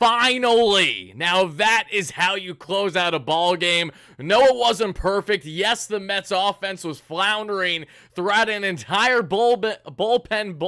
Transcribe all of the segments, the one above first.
Finally! Now that is how you close out a ball game. No, it wasn't perfect. Yes, the Mets offense was floundering throughout an entire bullpen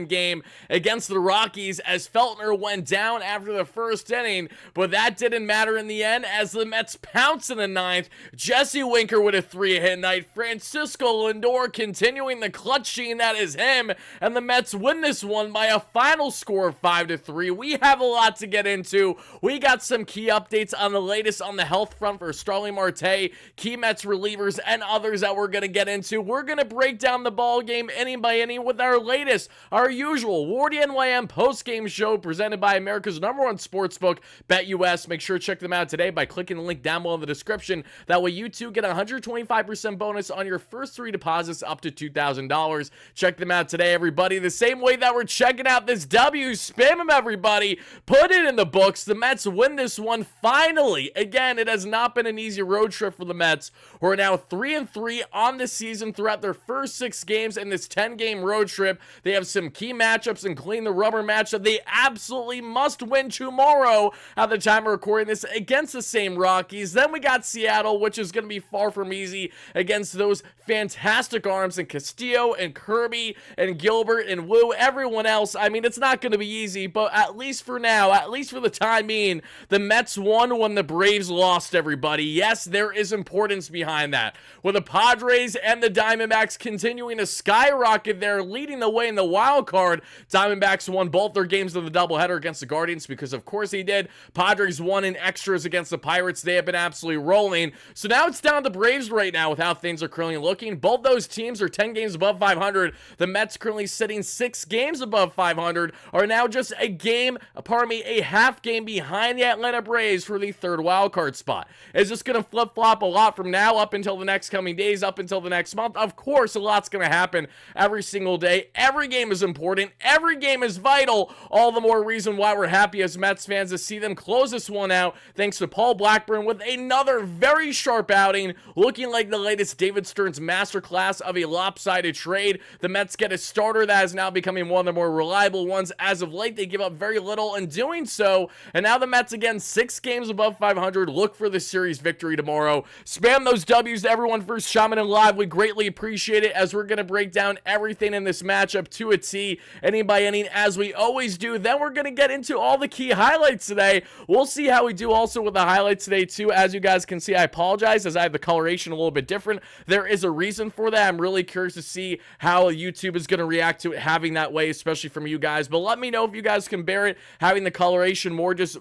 game against the Rockies as Feltner went down after the first inning, but that didn't matter in the end as the Mets pounced in the ninth. Jesse Winker with a 3-hit night. Francisco Lindor continuing the clutch gene that is him, and the Mets win this one by a final score of 5-3. We have a lot to get into. We got some key updates on the latest on the health front for Starling Marte, key Mets relievers, and others that we're going to get into. We're going to break down the ball game inning by inning with our latest, our usual WardyNYM post-game show presented by America's #1 sportsbook, BetUS. Make sure to check them out today by clicking the link down below in the description. That way you too get a 125% bonus on your first 3 deposits up to $2,000. Check them out today, everybody. The same way that we're checking out this W, spam them, everybody. Put it in the books. The Mets win this one finally. Again, it has not been an easy road trip for the Mets, who are now 3-3 on the season throughout their first 6 games in this 10-game road trip. They have some key matchups, including the rubber match that they absolutely must win tomorrow at the time of recording this against the same Rockies. Then we got Seattle, which is going to be far from easy against those fantastic arms in Castillo and Kirby and Gilbert and Wu, everyone else. I mean, it's not going to be easy, but at least for now, at least for the time being, the Mets won when the Braves lost, everybody. Yes, there is importance behind that. With the Padres and the Diamondbacks continuing to skyrocket there, leading the way in the wild card. Diamondbacks won both their games of the doubleheader against the Guardians because of course they did. Padres won in extras against the Pirates. They have been absolutely rolling. So now it's down to the Braves right now with how things are currently looking. Both those teams are 10 games above 500. The Mets currently sitting 6 games above 500 are now just a half game behind the Atlanta Braves for the 3rd wild card spot. Is this going to flip-flop a lot from now up until the next coming days, up until the next month? Of course, a lot's going to happen every single day. Every game is important. Every game is vital. All the more reason why we're happy as Mets fans to see them close this one out thanks to Paul Blackburn with another very sharp outing, looking like the latest David Stearns masterclass of a lopsided trade. The Mets get a starter that is now becoming one of the more reliable ones. As of late, they give up very little in doing so, and now the Mets again 6 games above 500. Look for the series victory tomorrow. Spam those W's to everyone first chiming in live. We greatly appreciate it as we're going to break down everything in this matchup to a T, inning by inning, as we always do. Then we're going to get into all the key highlights today. We'll see how we do also with the highlights today too. As you guys can see, I apologize as I have the coloration a little bit different. There is a reason for that. I'm really curious to see how YouTube is going to react to it having that way, especially from you guys. But let me know if you guys can bear it having the coloration more just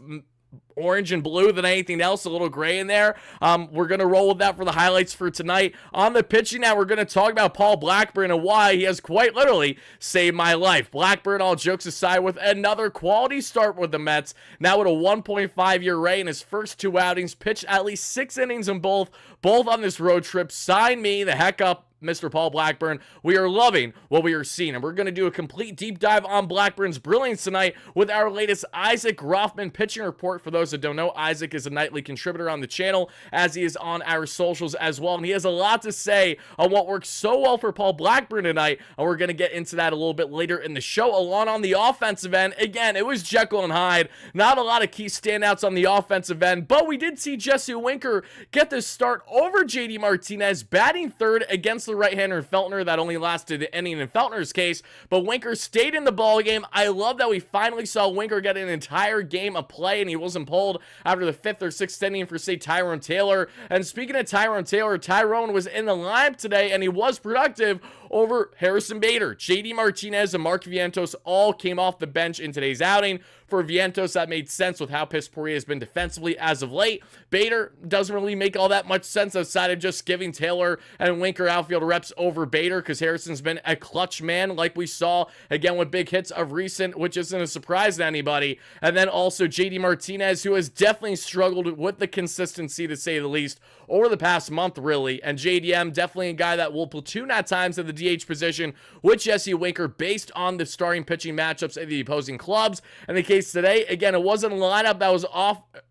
orange and blue than anything else, a little gray in there. We're going to roll with that for the highlights for tonight. On the pitching now, we're going to talk about Paul Blackburn and why he has quite literally saved my life. Blackburn, all jokes aside, with another quality start with the Mets, now with a 1.5-year ERA in his first 2 outings, pitched at least 6 innings in both on this road trip. Sign me the heck up, Mr. Paul Blackburn. We are loving what we are seeing, and we're going to do a complete deep dive on Blackburn's brilliance tonight with our latest Isaac Rothman pitching report. For those that don't know, Isaac is a nightly contributor on the channel, as he is on our socials as well, and he has a lot to say on what works so well for Paul Blackburn tonight, and we're going to get into that a little bit later in the show. Along on the offensive end, again, it was Jekyll and Hyde. Not a lot of key standouts on the offensive end, but we did see Jesse Winker get the start over JD Martinez, batting 3rd against the right-hander Feltner. That only lasted an inning in Feltner's case, but Winker stayed in the ball game. I love that we finally saw Winker get an entire game of play, and he wasn't pulled after the 5th or 6th inning for, say, Tyrone Taylor. And speaking of Tyrone Taylor, Tyrone was in the lineup today, and he was productive over Harrison Bader. JD Martinez and Mark Vientos all came off the bench in today's outing. For Vientos, that made sense with how piss poor he has been defensively as of late. Bader doesn't really make all that much sense outside of just giving Taylor and Winker outfield reps over Bader, because Harrison's been a clutch man like we saw again with big hits of recent, which isn't a surprise to anybody. And then also JD Martinez, who has definitely struggled with the consistency, to say the least, over the past month, really. And JDM, definitely a guy that will platoon at times at the DH position with Jesse Winker based on the starting pitching matchups of the opposing clubs. In the case today, again, it wasn't a lineup that was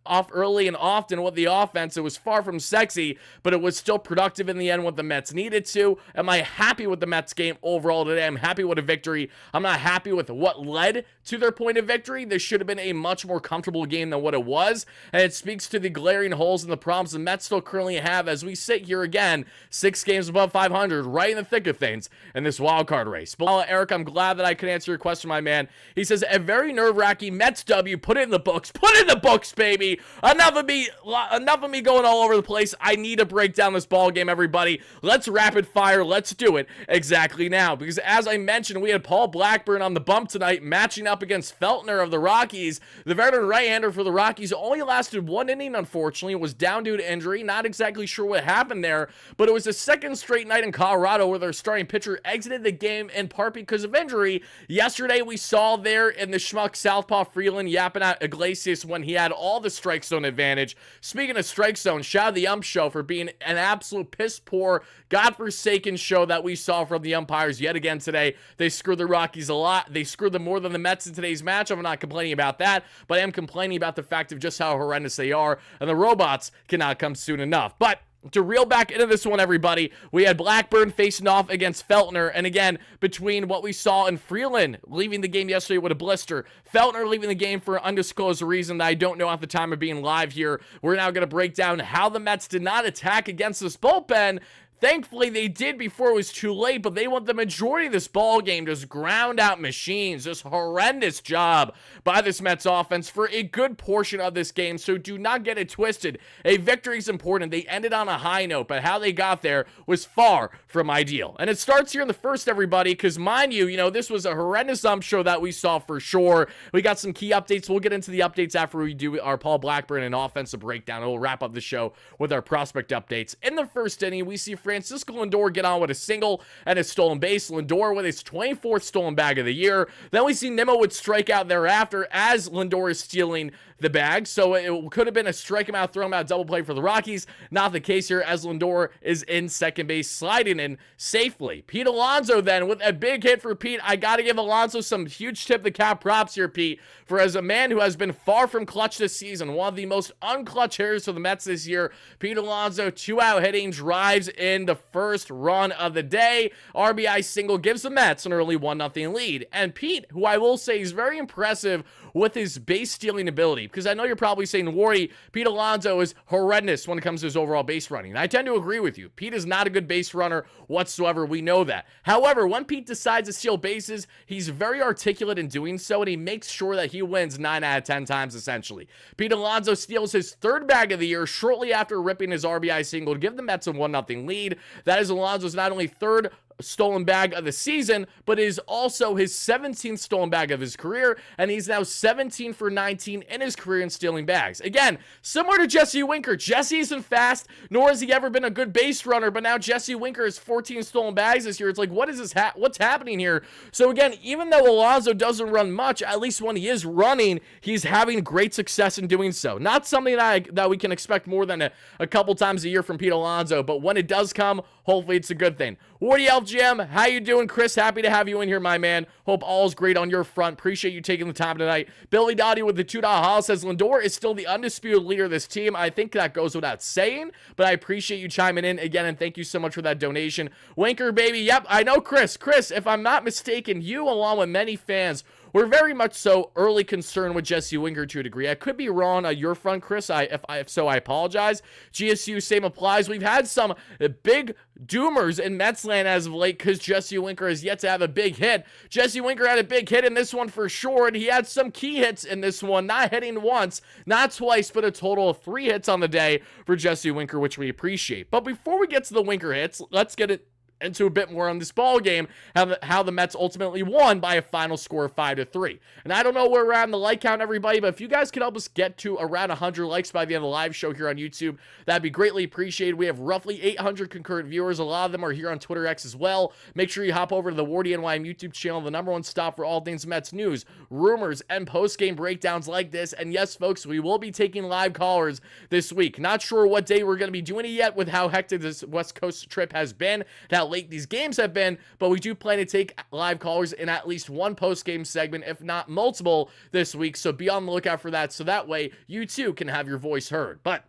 off early and often with the offense. It was far from sexy, but it was still productive in the end what the Mets needed to. Am I happy with the Mets game overall today? I'm happy with a victory. I'm not happy with what led to their point of victory. This should have been a much more comfortable game than what it was, and it speaks to the glaring holes and the problems the Mets still currently have as we sit here again, 6 games above 500, right in the thick of things in this wild card race. But Eric, I'm glad that I could answer your question, my man. He says, a very nerve-wracking Mets W. Put it in the books. Put it in the books, baby. Enough of me going all over the place. I need to break down this ball game, everybody. Let's rapid fire. Let's do it exactly now. Because as I mentioned, we had Paul Blackburn on the bump tonight, matching up against Feltner of the Rockies. The veteran right-hander for the Rockies only lasted 1 inning, unfortunately. It was down due to injury. Not exactly sure what happened there, but it was the second straight night in Colorado where their starting pitcher exited the game in part because of injury. Yesterday, we saw there in the schmuck Southpaw Freeland yapping at Iglesias when he had all the strike zone advantage. Speaking of strike zone, shout out the ump show for being an absolute piss-poor, godforsaken show that we saw from the umpires yet again today. They screwed the Rockies a lot. They screwed them more than the Mets in today's matchup. I'm not complaining about that, but I am complaining about the fact of just how horrendous they are, and the robots cannot come soon enough. But to reel back into this one, everybody, we had Blackburn facing off against Feltner, and again, between what we saw in Freeland leaving the game yesterday with a blister, Feltner leaving the game for an undisclosed reason that I don't know at the time of being live here, we're now going to break down how the Mets did not attack against this bullpen. Thankfully, they did before it was too late, but they want the majority of this ball game, just ground out machines. Just horrendous job by this Mets offense for a good portion of this game, so do not get it twisted. A victory is important. They ended on a high note, but how they got there was far from ideal. And it starts here in the first, everybody, because mind you, this was a horrendous show that we saw for sure. We got some key updates. We'll get into the updates after we do our Paul Blackburn and offensive breakdown. We'll wrap up the show with our prospect updates. In the first inning, we see Francisco Lindor get on with a single and a stolen base. Lindor with his 24th stolen bag of the year. Then we see Nimmo would strike out thereafter as Lindor is stealing the bag. So it could have been a strike him out, throw him out double play for the Rockies. Not the case here as Lindor is in second base, sliding in safely. Pete Alonso then with a big hit for Pete. I got to give Alonso some huge tip the cap props here, Pete, for as a man who has been far from clutch this season, one of the most unclutch hitters for the Mets this year, Pete Alonso, 2-out hitting, drives in the first run of the day. RBI single gives the Mets an early 1-0 lead. And Pete, who I will say is very impressive with his base stealing ability, because I know you're probably saying, Wardy, Pete Alonso is horrendous when it comes to his overall base running. And I tend to agree with you. Pete is not a good base runner whatsoever. We know that. However, when Pete decides to steal bases, he's very articulate in doing so, and he makes sure that he wins 9 out of 10 times, essentially. Pete Alonso steals his 3rd bag of the year shortly after ripping his RBI single to give the Mets a 1-0 lead. That is Alonso's not only 3rd stolen bag of the season, but is also his 17th stolen bag of his career, and he's now 17 for 19 in his career in stealing bags. Again, similar to Jesse Winker. Jesse isn't fast, nor has he ever been a good base runner, but now Jesse Winker has 14 stolen bags this year. It's like, what is this? What's happening here? So again, even though Alonso doesn't run much, at least when he is running, he's having great success in doing so. Not something that we can expect more than a couple times a year from Pete Alonso, but when it does come, hopefully it's a good thing. Wardy LGM, how you doing? Chris, happy to have you in here, my man. Hope all is great on your front. Appreciate you taking the time tonight. Billy Dottie with the $2 haul says, Lindor is still the undisputed leader of this team. I think that goes without saying, but I appreciate you chiming in again, and thank you so much for that donation. Winker, baby, yep, I know, Chris. Chris, if I'm not mistaken, you, along with many fans, we're very much so early concerned with Jesse Winker to a degree. I could be wrong on your front, Chris. If so, I apologize. GSU, same applies. We've had some big doomers in Metsland as of late because Jesse Winker has yet to have a big hit. Jesse Winker had a big hit in this one for sure, and he had some key hits in this one, not hitting once, not twice, but a total of 3 hits on the day for Jesse Winker, which we appreciate. But before we get to the Winker hits, let's get it into a bit more on this ball game, how the Mets ultimately won by a final score of 5-3. And I don't know where we're at in the like count, everybody, but if you guys could help us get to around 100 likes by the end of the live show here on YouTube, that'd be greatly appreciated. We have roughly 800 concurrent viewers. A lot of them are here on Twitter X as well. Make sure you hop over to the WardyNYM YouTube channel, the #1 stop for all things Mets news, rumors, and post-game breakdowns like this. And yes, folks, we will be taking live callers this week. Not sure what day we're going to be doing it yet with how hectic this West Coast trip has been. That late these games have been, but we do plan to take live callers in at least one post-game segment, if not multiple, this week. So be on the lookout for that, so that way you too can have your voice heard. But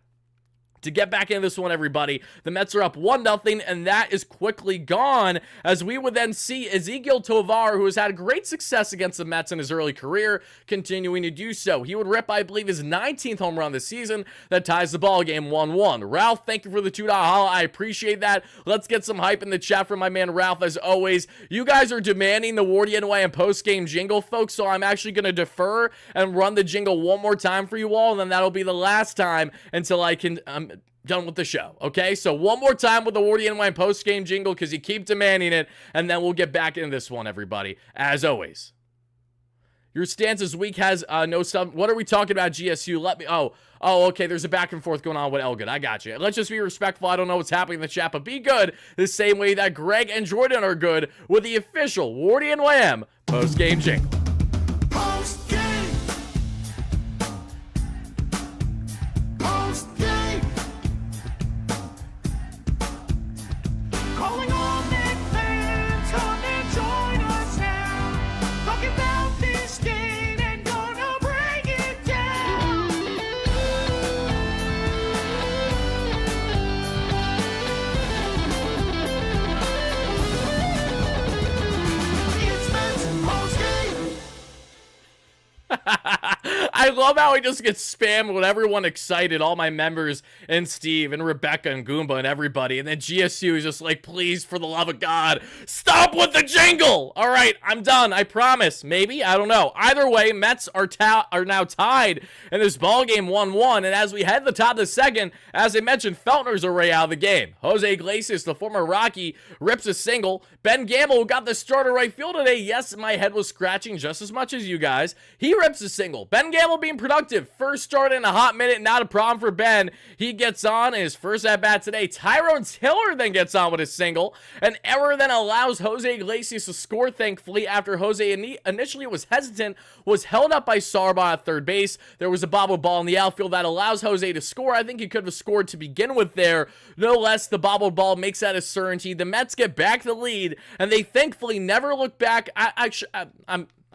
to get back into this one, everybody, the Mets are up 1-0, and that is quickly gone, as we would then see Ezequiel Tovar, who has had great success against the Mets in his early career, continuing to do so. He would rip, I believe, his 19th home run this season. That ties the ball game 1-1. Ralph, thank you for the $2 holla. I appreciate that. Let's get some hype in the chat from my man Ralph, as always. You guys are demanding the WardyNYM post-game jingle, folks, so I'm actually going to defer and run the jingle one more time for you all, and then that'll be the last time until I can... done with the show, okay? So one more time with the WardyNYM post-game jingle, because you keep demanding it, and then we'll get back into this one, everybody, as always. Your stance this week has no stuff. What are we talking about, GSU? Let me... Oh, okay, there's a back and forth going on with Elgin. I got you. Let's just be respectful. I don't know what's happening in the chat, but be good the same way that Greg and Jordan are good with the official WardyNYM post-game jingle. I love how I just get spammed with everyone excited, all my members, and Steve, and Rebecca, and Goomba, and everybody, and then GSU is just like, please, for the love of God, stop with the jingle! Alright, I'm done, I promise. Maybe? I don't know. Either way, Mets are now tied in this ballgame 1-1, and as we head to the top of the second, as I mentioned, Feltner's already out of the game. Jose Iglesias, the former Rocky, rips a single. Ben Gamble, who got the starter right field today, yes, my head was scratching just as much as you guys, he rips a single. Ben Gamble being productive. First start in a hot minute, not a problem for Ben. He gets on in his first at-bat today. Tyrone Taylor then gets on with a single. An error then allows Jose Iglesias to score, thankfully, after Jose initially was hesitant, was held up by Sarba at third base. There was a bobble ball in the outfield that allows Jose to score. I think he could have scored to begin with there. No less, the bobble ball makes that a certainty. The Mets get back the lead, and they thankfully never look back. I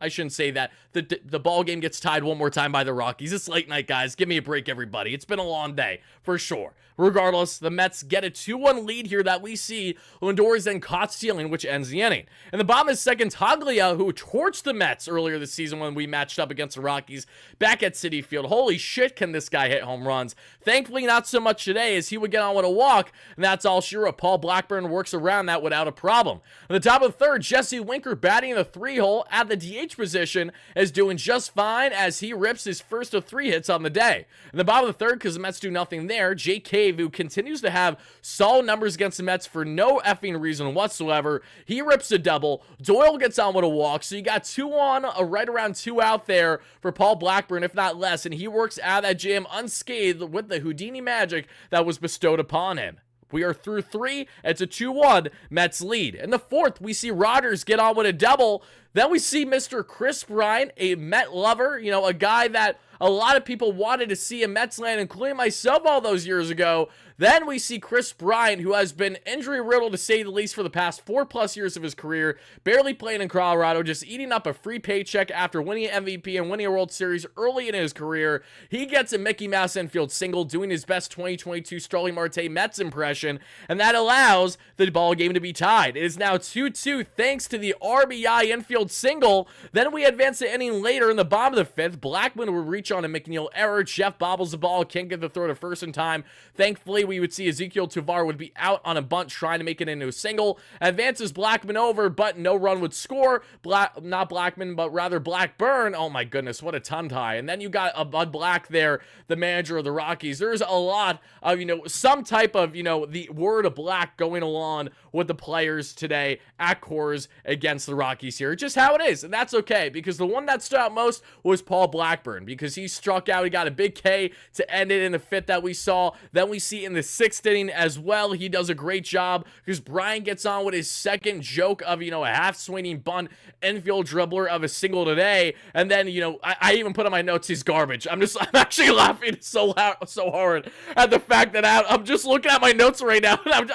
shouldn't say that. The ball game gets tied one more time by the Rockies. It's late night, guys. Give me a break, everybody. It's been a long day, for sure. Regardless, the Mets get a 2-1 lead here that we see. Lindor is then caught stealing, which ends the inning. In the bottom of the second, Taglia, who torched the Mets earlier this season when we matched up against the Rockies back at Citi Field. Holy shit, can this guy hit home runs. Thankfully, not so much today, as he would get on with a walk, and that's all sure. Paul Blackburn works around that without a problem. In the top of the third, Jesse Winker batting in the 3-hole at the DH position is doing just fine, as he rips his first of 3 hits on the day. In the bottom of the third, because the Mets do nothing there, Jake Cave, who continues to have solid numbers against the Mets for no effing reason whatsoever, he rips a double. Doyle gets on with a walk, so you got 2 on, right around 2 out there for Paul Blackburn, if not less, and he works out of that jam unscathed with the Houdini magic that was bestowed upon him. We are through 3. It's a 2-1 Mets lead. In the fourth, we see Rodgers get on with a double. Then we see Mr. Chris Bryant, a Met lover, a guy that a lot of people wanted to see in Mets land, including myself all those years ago. Then we see Chris Bryant, who has been injury-riddled to say the least for the past 4+ years of his career, barely playing in Colorado, just eating up a free paycheck after winning an MVP and winning a World Series early in his career. He gets a Mickey Mouse infield single, doing his best 2022 Starling Marte Mets impression, and that allows the ball game to be tied. It is now 2-2 thanks to the RBI infield single. Then we advance the inning later in the bottom of the 5th. Blackman will reach on a McNeil error. Jeff bobbles the ball, can't get the throw to first in time. Thankfully, we would see Ezequiel Tovar would be out on a bunt trying to make it into a single. Advances Blackman over, but no run would score. Not Blackman, but rather Blackburn. Oh my goodness, what a tongue tie. And then you got a Bud Black there, the manager of the Rockies. There's a lot of, some type of, the word of black going along with the players today at Coors against the Rockies here. Just how it is, and that's okay, because the one that stood out most was Paul Blackburn, because he struck out. He got a big K to end it in the 5th that we saw. Then we see in the 6th inning as well, he does a great job, because Brian gets on with his second joke of, a half-swinging bunt infield dribbler of a single today. And then, I even put on my notes, he's garbage. I'm actually laughing so hard at the fact that I'm just looking at my notes right now, and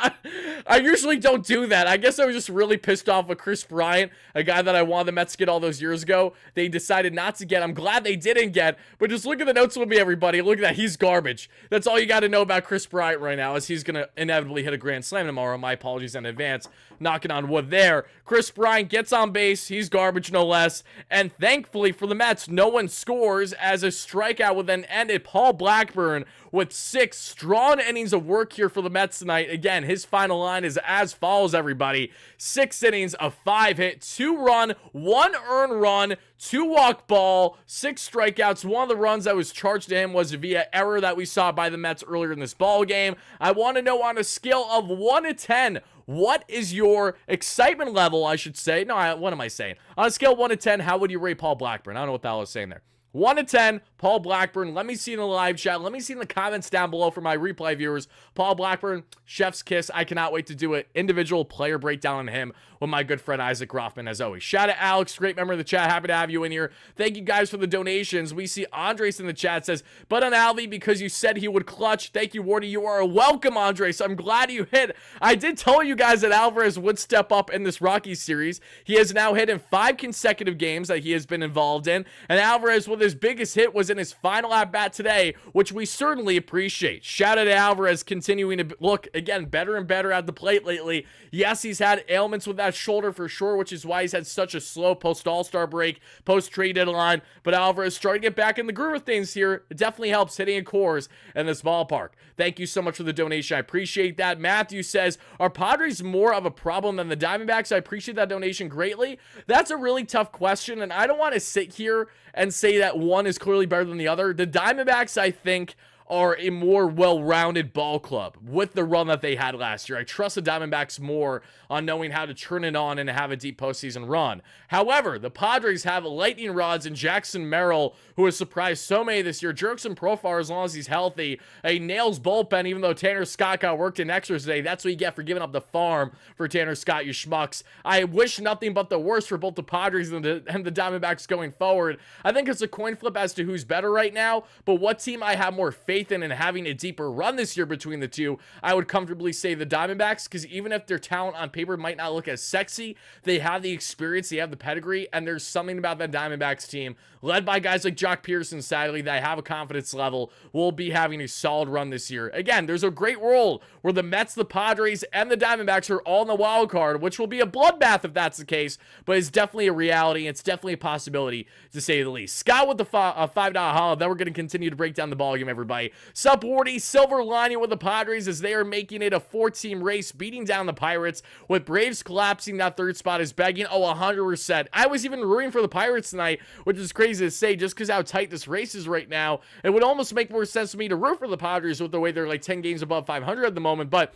I usually don't do that. I guess I was just really pissed off with Chris Bryant, a guy that I wanted the Mets to get all those years ago. They decided not to get. I'm glad they didn't get, but just look at the notes with me, everybody. Look at that. He's garbage. That's all you got to know about Chris Bryant right now, as he's going to inevitably hit a grand slam tomorrow. My apologies in advance. Knocking on wood there. Chris Bryant gets on base. He's garbage, no less. And thankfully for the Mets, no one scores, as a strikeout would then end it. Paul Blackburn with 6 strong innings of work here for the Mets tonight. Again, his final line is as follows, everybody. 6 innings, a 5-hit, 2-run, 1 earned run, 2 walk ball, 6 strikeouts. One of the runs that was charged to him was via error that we saw by the Mets earlier in this ball game. I want to know, on a scale of 1 to 10, what is your excitement level, I should say? No, what am I saying? On a scale of 1 to 10, how would you rate Paul Blackburn? I don't know what the hell I was saying there. 1 to 10, Paul Blackburn. Let me see in the live chat. Let me see in the comments down below for my replay viewers. Paul Blackburn, chef's kiss. I cannot wait to do an individual player breakdown on him with my good friend Isaac Rothman, as always. Shout out Alex, great member of the chat. Happy to have you in here. Thank you guys for the donations. We see Andres in the chat says, but on Alvy because you said he would clutch. Thank you, Wardy. You are welcome, Andres. I'm glad you hit. I did tell you guys that Alvarez would step up in this Rockies series. He has now hit in 5 consecutive games that he has been involved in. And Alvarez, with his biggest hit, was in his final at-bat today, which we certainly appreciate. Shout out to Alvarez, continuing to look, again, better and better at the plate lately. Yes, he's had ailments with that shoulder for sure, which is why he's had such a slow post-All-Star break, post-trade deadline. But Alvarez starting to get back in the groove of things here. It definitely helps hitting in cores in this ballpark. Thank you so much for the donation. I appreciate that. Matthew says, are Padres more of a problem than the Diamondbacks? I appreciate that donation greatly. That's a really tough question, and I don't want to sit here and say that one is clearly better than the other. The Diamondbacks, I think, are a more well-rounded ball club with the run that they had last year. I trust the Diamondbacks more on knowing how to turn it on and have a deep postseason run. However, the Padres have lightning rods in Jackson Merrill, who has surprised so many this year. Jurickson Profar, as long as he's healthy. A nails bullpen, even though Tanner Scott got worked in extras today. That's what you get for giving up the farm for Tanner Scott, you schmucks. I wish nothing but the worst for both the Padres and the Diamondbacks going forward. I think it's a coin flip as to who's better right now, but what team I have more faith in and having a deeper run this year between the two, I would comfortably say the Diamondbacks, because even if their talent on paper might not look as sexy, they have the experience, they have the pedigree, and there's something about that Diamondbacks team, led by guys like Jock Pearson, sadly, that have a confidence level, will be having a solid run this year. Again, there's a great world where the Mets, the Padres, and the Diamondbacks are all in the wild card, which will be a bloodbath if that's the case, but it's definitely a reality. It's definitely a possibility, to say the least. Scott with the $5 hollow. Then we're going to continue to break down the ballgame, everybody. Sup, Wardy, silver lining with the Padres as they are making it a 4-team race, beating down the Pirates, with Braves collapsing. That third spot is begging. Oh, 100%. I was even rooting for the Pirates tonight, which is crazy to say just because how tight this race is right now. It would almost make more sense to me to root for the Padres with the way they're like 10 games above 500 at the moment, but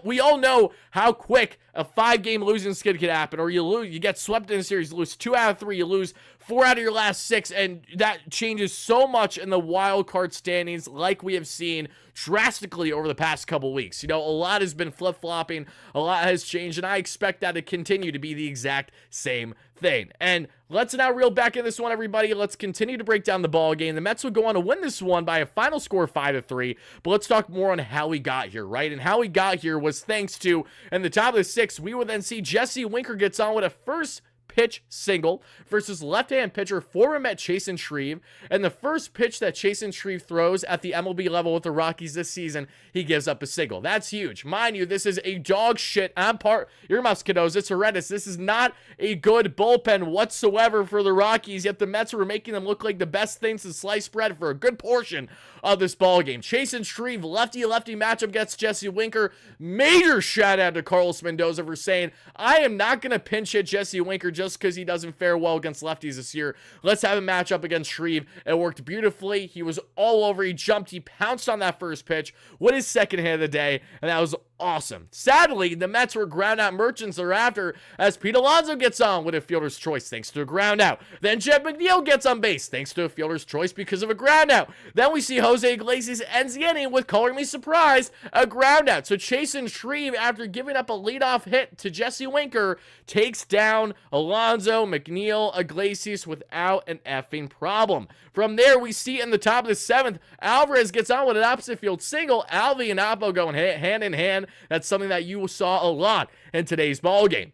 we all know how quick a 5-game losing skid could happen, or you get swept in a series, you lose 2 out of 3, you lose 4 out of your last 6, and that changes so much in the wild card standings, like we have seen drastically over the past couple weeks. You know, a lot has been flip-flopping, a lot has changed, and I expect that to continue to be the exact same thing. And let's now reel back in this one, everybody. Let's continue to break down the ball game. The Mets would go on to win this one by a final score of 5-3, but let's talk more on how we got here, right? And how we got here was thanks to, in the top of the 6th, we would then see Jesse Winker gets on with a first pitch single versus left-hand pitcher former Met Chasen Shreve, and the first pitch that Chasen Shreve throws at the MLB level with the Rockies this season, he gives up a single. That's huge. Mind you, this is a dog shit on part. Earmuffs, kiddos. It's horrendous. This is not a good bullpen whatsoever for the Rockies, yet the Mets were making them look like the best things in sliced bread for a good portion of this ballgame. Chasen Shreve, lefty-lefty matchup against Jesse Winker. Major shout out to Carlos Mendoza for saying, I am not going to pinch hit Jesse Winker just because he doesn't fare well against lefties this year. Let's have a matchup against Shreve. It worked beautifully. He was all over. He jumped. He pounced on that first pitch with his second hit of the day, and that was awesome. Sadly, the Mets were ground out merchants thereafter as Pete Alonso gets on with a fielder's choice thanks to a ground out. Then Jeff McNeil gets on base thanks to a fielder's choice because of a ground out. Then we see Jose Iglesias ends the inning with, calling me surprised, a ground out. So Chasen Shreve, after giving up a leadoff hit to Jesse Winker, takes down Alonso, McNeil, Iglesias without an effing problem. From there, we see in the top of the 7th, Alvarez gets on with an opposite field single. Alvy and Oppo going hand in hand fan, that's something that you saw a lot in today's ballgame.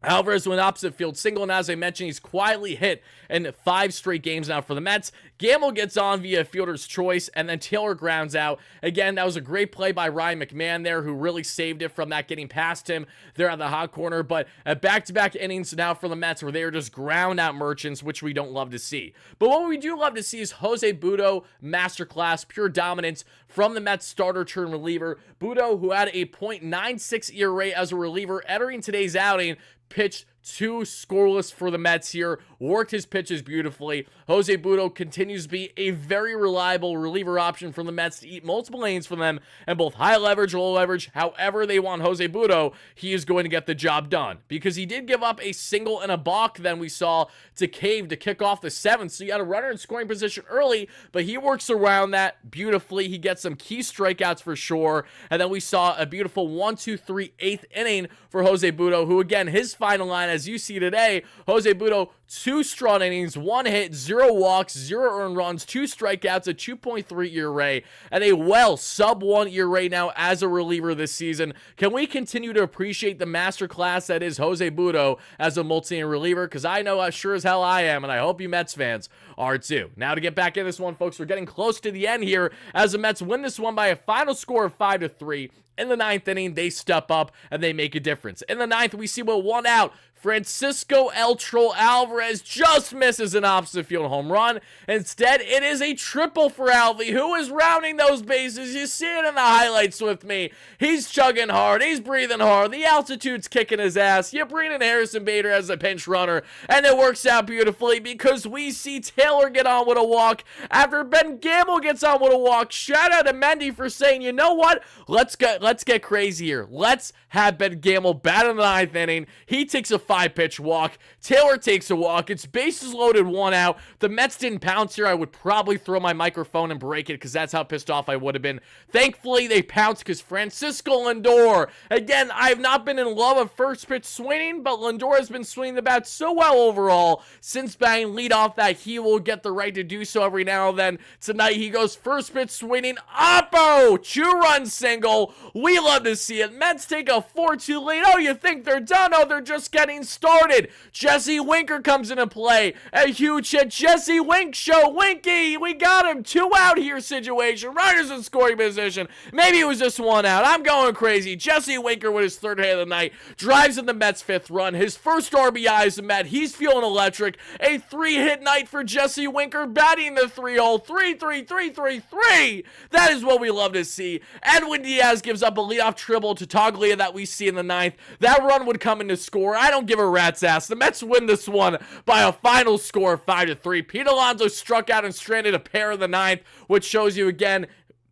Alvarez went opposite field single, and as I mentioned, he's quietly hit in 5 straight games now for the Mets. Gamble gets on via fielder's choice, and then Taylor grounds out. Again, that was a great play by Ryan McMahon there, who really saved it from that getting past him there at the hot corner. But back-to-back innings now for the Mets, where they are just ground out merchants, which we don't love to see. But what we do love to see is Jose Butto masterclass, pure dominance from the Mets starter turn reliever. Butto, who had a .96 ERA as a reliever entering today's outing, pitched 2 scoreless for the Mets here, worked his pitches beautifully. Jose Butto continues to be a very reliable reliever option for the Mets to eat multiple innings for them, and both high leverage, low leverage, however they want Jose Butto, he is going to get the job done. Because he did give up a single and a balk then we saw to Cave to kick off the 7th, so you had a runner in scoring position early, but he works around that beautifully. He gets some key strikeouts for sure, and then we saw a beautiful 1-2-3 8th inning for Jose Butto, who again, his final line, as you see today, Jose Butto, 2 strong innings, 1 hit, 0 walks, 0 earned runs, 2 strikeouts, a 2.3 ERA, and a sub-1 ERA now as a reliever this season. Can we continue to appreciate the masterclass that is Jose Butto as a multi-inning reliever? Because I know as sure as hell I am, and I hope you Mets fans are too. Now to get back in this one, folks, we're getting close to the end here as the Mets win this one by a final score of 5-3. In the 9th inning, they step up and they make a difference. In the 9th, we see with 1 out, Francisco El Troll Alvarez just misses an opposite field home run. Instead, it is a triple for Alvy, who is rounding those bases. You see it in the highlights with me. He's chugging hard. He's breathing hard. The altitude's kicking his ass. You bring in Harrison Bader as a pinch runner, and it works out beautifully because we see Taylor get on with a walk after Ben Gamble gets on with a walk. Shout out to Mendy for saying, you know what? Let's get crazy here. Let's have Ben Gamble bat in the 9th inning. He takes a 5-pitch walk. Taylor takes a walk. It's bases loaded, 1 out. The Mets didn't pounce here. I would probably throw my microphone and break it because that's how pissed off I would have been. Thankfully, they pounced because Francisco Lindor. Again, I have not been in love with first pitch swinging, but Lindor has been swinging the bat so well overall since batting leadoff that he will get the right to do so every now and then. Tonight, he goes first pitch swinging. Oppo! 2-run single. We love to see it. Mets take a 4-2 lead. Oh, you think they're done? Oh, they're just getting started. Jesse Winker comes into play. A huge hit. Jesse Wink show. Winky, we got him. 2 out here situation. Runners in scoring position. Maybe it was just 1 out. I'm going crazy. Jesse Winker with his 3rd hit of the night drives in the Mets' 5th run. His first RBI is the Met. He's feeling electric. A 3-hit night for Jesse Winker, batting the 3-hole. 3-3-3-3-3. That is what we love to see. Edwin Diaz gives up a leadoff triple to Toglia that we see in the 9th. That run would come in to score. I don't give a rat's ass. The Mets win this one by a final score of 5-3. Pete Alonso struck out and stranded a pair in the 9th, which shows you again,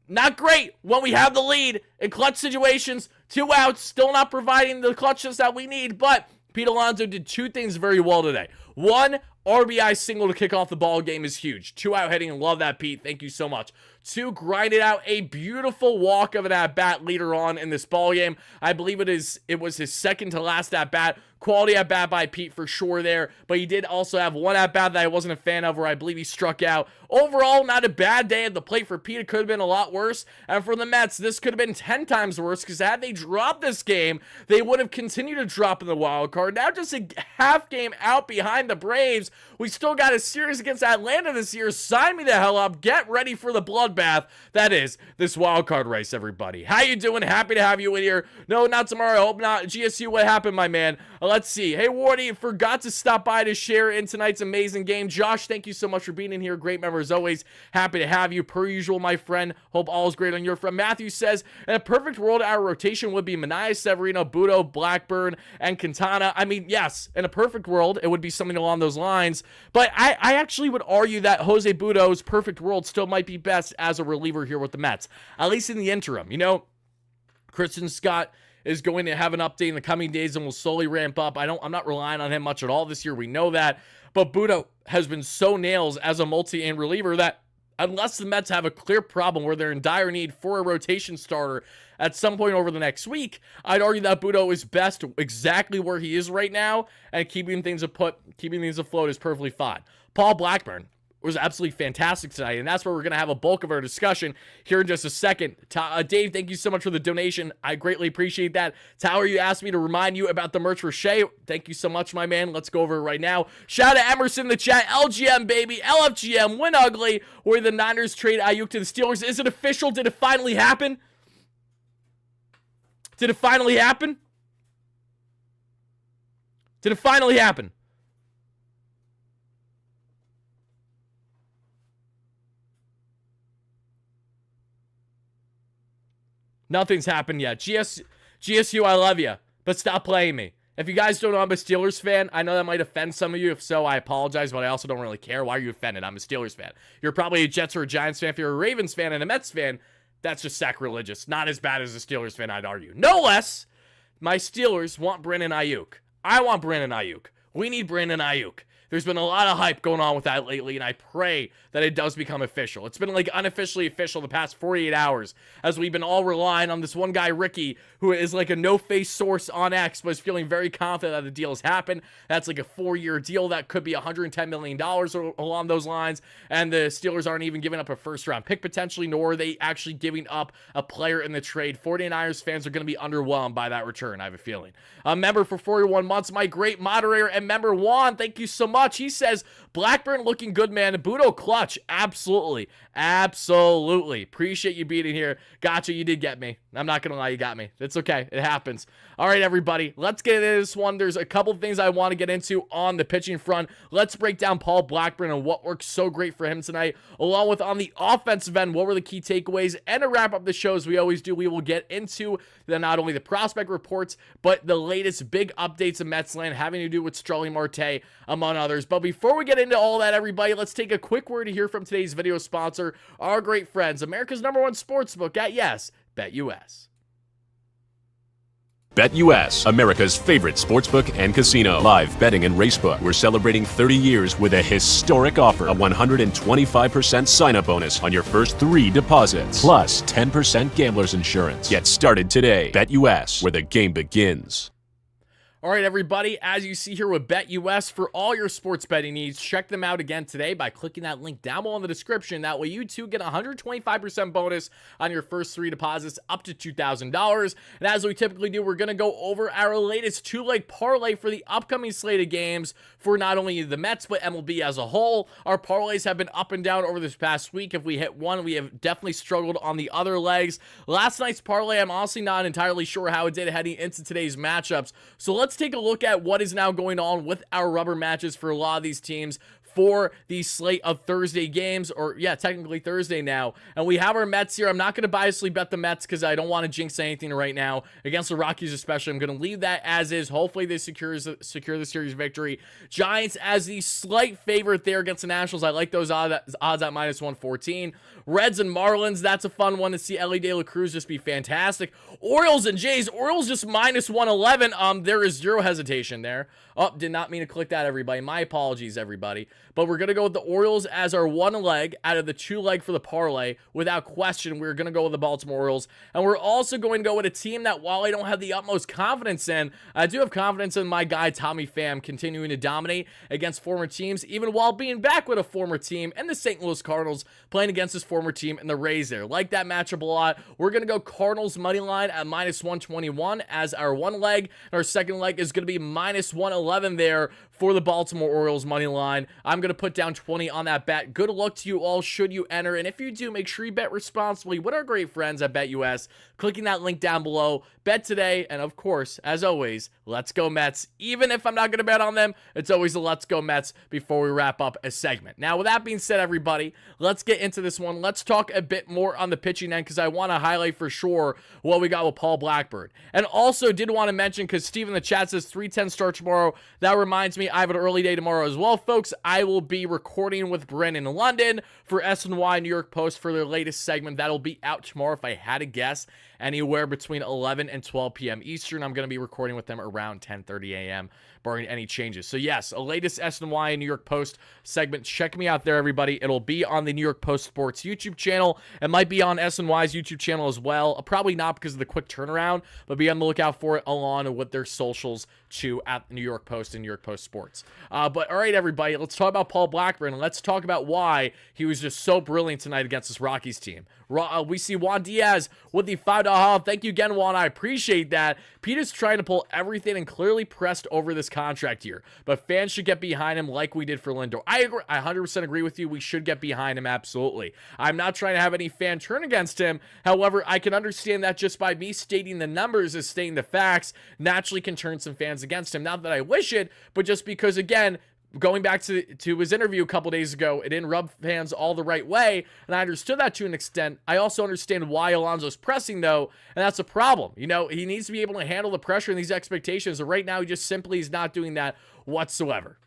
not great when we have the lead in clutch situations. 2 outs, still not providing the clutches that we need, but Pete Alonso did 2 things very well today. 1, RBI single to kick off the ball game is huge. 2 out hitting, love that, Pete. Thank you so much. 2, grinded out a beautiful walk of an at-bat later on in this ball game. I believe it was his 2nd to last at-bat. Quality at-bat by Pete for sure there, but he did also have 1 at-bat that I wasn't a fan of where I believe he struck out. Overall, not a bad day at the plate for Pete. It could have been a lot worse, and for the Mets, this could have been 10 times worse because had they dropped this game, they would have continued to drop in the wild card. Now just a half game out behind the Braves. We still got a series against Atlanta this year. Sign me the hell up. Get ready for the bloodbath that is this wild card race, everybody. How you doing? Happy to have you in here. No, not tomorrow. I hope not. GSU, what happened, my man? Let's see. Hey, Wardy, forgot to stop by to share in tonight's amazing game. Josh, thank you so much for being in here. Great memories always. Happy to have you, per usual, my friend. Hope all is great on your front. Matthew says, in a perfect world, our rotation would be Manaea, Severino, Butto, Blackburn, and Quintana. I mean, yes, in a perfect world, it would be something along those lines. But I actually would argue that Jose Butto's perfect world still might be best as a reliever here with the Mets, at least in the interim. You know, Christian Scott is going to have an update in the coming days and will slowly ramp up. I'm not relying on him much at all this year. We know that. But Butto has been so nails as a multi-inning reliever that unless the Mets have a clear problem where they're in dire need for a rotation starter at some point over the next week, I'd argue that Butto is best exactly where he is right now, and keeping things afloat is perfectly fine. Paul Blackburn, was absolutely fantastic tonight, and that's where we're going to have a bulk of our discussion here in just a second. Dave, thank you so much for the donation. I greatly appreciate that. Tyler, you asked me to remind you about the merch for Shea. Thank you so much, my man. Let's go over it right now. Shout out to Emerson in the chat. LGM, baby. LFGM, win ugly, where the Niners trade Ayuk to the Steelers. Is it official? Did it finally happen? Did it finally happen? Did it finally happen? Nothing's happened yet. GSU, I love you, but stop playing me. If you guys don't know I'm a Steelers fan, I know that might offend some of you. If so, I apologize, but I also don't really care. Why are you offended? I'm a Steelers fan. You're probably a Jets or a Giants fan. If you're a Ravens fan and a Mets fan, that's just sacrilegious. Not as bad as a Steelers fan, I'd argue. No less, my Steelers want Brandon Ayuk. I want Brandon Ayuk. We need Brandon Ayuk. There's been a lot of hype going on with that lately, and I pray that it does become official. It's been like unofficially official the past 48 hours as we've been all relying on this one guy, Ricky, who is like a no-face source on X, but is feeling very confident that the deal has happened. That's like a 4-year deal that could be $110 million or along those lines, and the Steelers aren't even giving up a first-round pick potentially, nor are they actually giving up a player in the trade. 49ers fans are going to be underwhelmed by that return, I have a feeling. A member for 41 months, my great moderator and member Juan, thank you so much. He says, Blackburn looking good, man. Budo clutch. Absolutely. Absolutely. Appreciate you being here. Gotcha. You did get me. I'm not going to lie. You got me. It's okay. It happens. All right, everybody. Let's get into this one. There's a couple things I want to get into on the pitching front. Let's break down Paul Blackburn and what worked so great for him tonight, along with on the offensive end, what were the key takeaways. And to wrap up the show, as we always do, we will get into not only the prospect reports, but the latest big updates in Mets land having to do with Starling Marte, among others. But before we get into all that, everybody, let's take a quick word to hear from today's video sponsor, our great friends, America's #1 sportsbook at, yes, BetUS. BetUS, America's favorite sportsbook and casino. Live betting and racebook. We're celebrating 30 years with a historic offer. A 125% sign-up bonus on your first 3 deposits. Plus 10% gambler's insurance. Get started today. BetUS, where the game begins. All right, everybody, as you see here with BetUS, for all your sports betting needs, check them out again today by clicking that link down below in the description. That way you too get a 125% bonus on your first 3 deposits up to $2,000. And as we typically do, we're going to go over our latest 2-leg parlay for the upcoming slate of games for not only the Mets, but MLB as a whole. Our parlays have been up and down over this past week. If we hit one, we have definitely struggled on the other legs. Last night's parlay, I'm honestly not entirely sure how it did heading into today's matchups. So let's take a look at what is now going on with our rubber matches for a lot of these teams for the slate of Thursday games, or yeah, technically Thursday now. And we have our Mets here. I'm not going to biasly bet the Mets because I don't want to jinx anything right now against the Rockies especially. I'm going to leave that as is. Hopefully they secure the series victory. Giants as the slight favorite there against the Nationals. I like those odds at -114. Reds and Marlins, that's a fun one to see. Ellie De La Cruz just be fantastic. Orioles and Jays. Orioles just -111. There is zero hesitation there. Oh, did not mean to click that, everybody. My apologies, everybody. But we're going to go with the Orioles as our 1 leg out of the 2 leg for the parlay. Without question, we're going to go with the Baltimore Orioles. And we're also going to go with a team that, while I don't have the utmost confidence in, I do have confidence in my guy, Tommy Pham, continuing to dominate against former teams, even while being back with a former team and the St. Louis Cardinals playing against his former team and the Rays there. Like that matchup a lot. We're going to go Cardinals money line at -121 as our 1 leg. And our second leg is going to be -111 there for the Baltimore Orioles money line. I'm going to put down 20 on that bet. Good luck to you all should you enter. And if you do, make sure you bet responsibly with our great friends at BetUS. Clicking that link down below. Bet today. And of course, as always, let's go Mets. Even if I'm not going to bet on them, it's always a let's go Mets before we wrap up a segment. Now, with that being said, everybody, let's get into this one. Let's talk a bit more on the pitching end because I want to highlight for sure what we got with Paul Blackburn. And also did want to mention, because Steve in the chat says 3:10 start tomorrow. That reminds me, I have an early day tomorrow as well, folks. I will be recording with Brennan in London for SNY New York Post for their latest segment. That'll be out tomorrow, if I had to guess, anywhere between 11 and 12 p.m. Eastern. I'm going to be recording with them around 10:30 a.m. barring any changes. So yes, a latest SNY and New York Post segment. Check me out there, everybody. It'll be on the New York Post Sports YouTube channel. It might be on SNY's YouTube channel as well. Probably not because of the quick turnaround, but be on the lookout for it along with their socials too at New York Post and New York Post Sports. But all right, everybody, let's talk about Paul Blackburn. Let's talk about why he was just so brilliant tonight against this Rockies team. We see Juan Diaz with the $5 haul. Thank you again, Juan. I appreciate that. Peter's trying to pull everything and clearly pressed over this contract here, but fans should get behind him like we did for Lindor. I agree. I 100% agree with you. We should get behind him, absolutely. I'm not trying to have any fan turn against him. However, I can understand that just by me stating the numbers as stating the facts naturally can turn some fans against him. Not that I wish it, but just because, again, going back to his interview a couple days ago, it didn't rub fans all the right way, and I understood that to an extent. I also understand why Alonso's pressing, though, and that's a problem. You know, he needs to be able to handle the pressure and these expectations, and right now he just simply is not doing that whatsoever.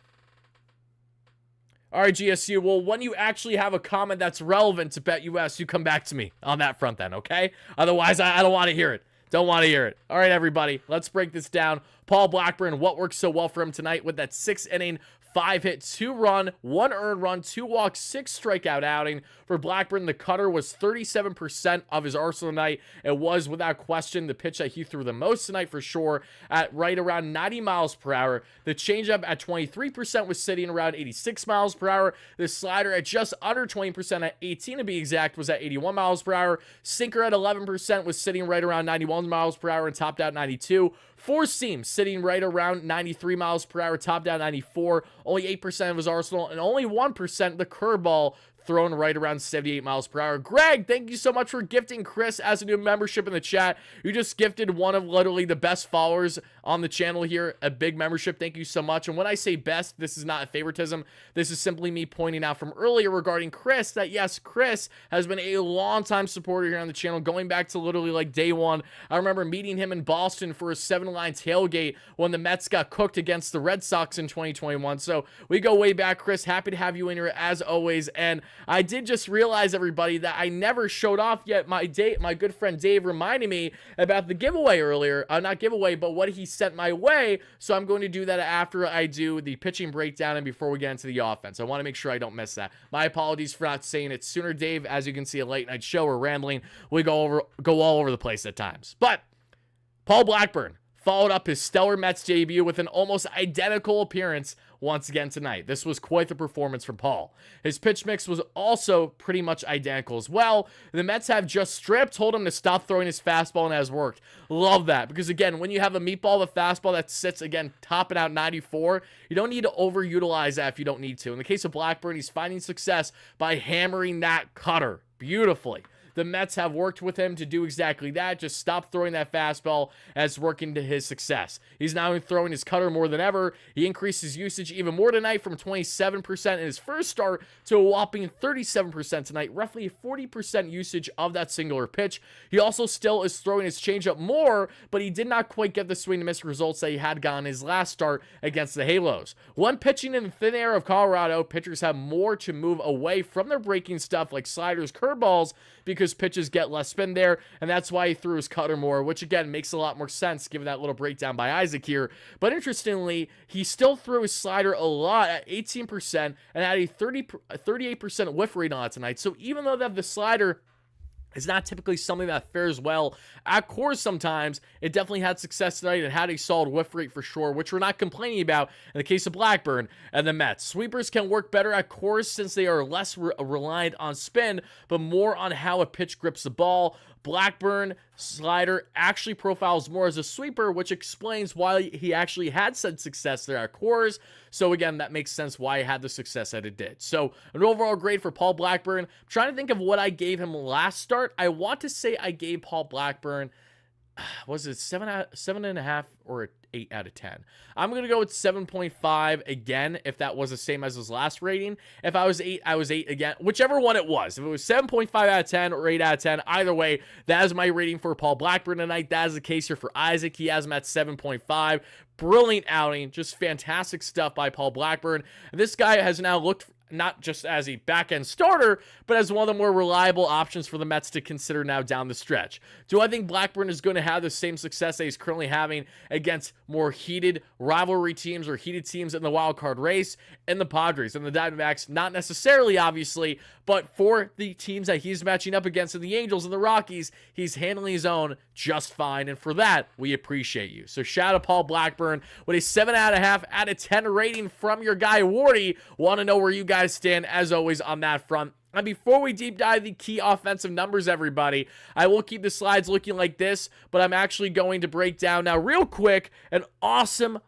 All right, GSU, well, when you actually have a comment that's relevant to BetUS, you come back to me on that front then, okay? Otherwise, I don't want to hear it. Don't want to hear it. All right, everybody, let's break this down. Paul Blackburn, what worked so well for him tonight with that 6-inning, 5-hit, 2-run, 1 earned run, 2 walks, 6 strikeout outing. For Blackburn, the cutter was 37% of his arsenal tonight. It was, without question, the pitch that he threw the most tonight for sure, at right around 90 miles per hour. The changeup at 23% was sitting around 86 miles per hour. The slider at just under 20%, at 18 to be exact, was at 81 miles per hour. Sinker at 11% was sitting right around 91 miles per hour and topped out 92. 4 seam sitting right around 93 miles per hour, topped out 94. Only 8% of his arsenal, and only 1% the curveball, thrown right around 78 miles per hour. Greg, thank you so much for gifting Chris as a new membership in the chat. You just gifted one of literally the best followers on the channel here, a big membership. Thank you so much. And when I say best, this is not a favoritism. This is simply me pointing out from earlier regarding Chris that yes, Chris has been a long-time supporter here on the channel, going back to literally like day one. I remember meeting him in Boston for a 7-line tailgate when the Mets got cooked against the Red Sox in 2021. So we go way back, Chris. Happy to have you in here as always. And I did just realize, everybody, that I never showed off yet. My good friend Dave reminded me about the giveaway earlier. Not giveaway, but what he sent my way. So I'm going to do that after I do the pitching breakdown and before we get into the offense. I want to make sure I don't miss that. My apologies for not saying it sooner, Dave. As you can see, a late night show or rambling, we go all over the place at times. But Paul Blackburn followed up his stellar Mets debut with an almost identical appearance once again tonight. This was quite the performance from Paul. His pitch mix was also pretty much identical as well. The Mets have just stripped, told him to stop throwing his fastball, and has worked. Love that, because again, when you have a meatball, the fastball that sits, again, topping out 94, you don't need to overutilize that if you don't need to. In the case of Blackburn, he's finding success by hammering that cutter beautifully. The Mets have worked with him to do exactly that. Just stop throwing that fastball, as working to his success. He's now throwing his cutter more than ever. He increased his usage even more tonight from 27% in his first start to a whopping 37% tonight, roughly a 40% usage of that singular pitch. He also still is throwing his changeup more, but he did not quite get the swing and miss results that he had gotten his last start against the Halos. When pitching in the thin air of Colorado, pitchers have more to move away from their breaking stuff like sliders, curveballs, because pitches get less spin there, and that's why he threw his cutter more, which again makes a lot more sense given that little breakdown by Isaac here. But interestingly, he still threw his slider a lot at 18% and had a 38% whiff rate on it tonight. So even though that the slider is not typically something that fares well at Coors sometimes, it definitely had success tonight and had a solid whiff rate for sure, which we're not complaining about in the case of Blackburn and the Mets. Sweepers can work better at Coors since they are less reliant on spin, but more on how a pitch grips the ball. Blackburn slider actually profiles more as a sweeper, which explains why he actually had said success there at Coors. So again, that makes sense why he had the success that it did. So an overall grade for Paul Blackburn. I'm trying to think of what I gave him last start. I want to say I gave Paul Blackburn, was it 7.5 or an 8 out of 10? I'm going to go with 7.5 again, if that was the same as his last rating. If I was 8, I was 8 again. Whichever one it was. If it was 7.5 out of 10 or 8 out of 10, either way, that is my rating for Paul Blackburn tonight. That is the case here for Isaac. He has him at 7.5. Brilliant outing. Just fantastic stuff by Paul Blackburn. This guy has now looked not just as a back-end starter, but as one of the more reliable options for the Mets to consider now down the stretch. Do I think Blackburn is going to have the same success that he's currently having against more heated rivalry teams or heated teams in the wild card race? And the Padres and the Diamondbacks, not necessarily, obviously, but for the teams that he's matching up against in the Angels and the Rockies, he's handling his own just fine, and for that, we appreciate you. So shout out Paul Blackburn with a 7.5 out of 10 rating from your guy Wardy. Want to know where you guys stand, as always, on that front. And before we deep dive the key offensive numbers, everybody, I will keep the slides looking like this, but I'm actually going to break down now real quick an awesome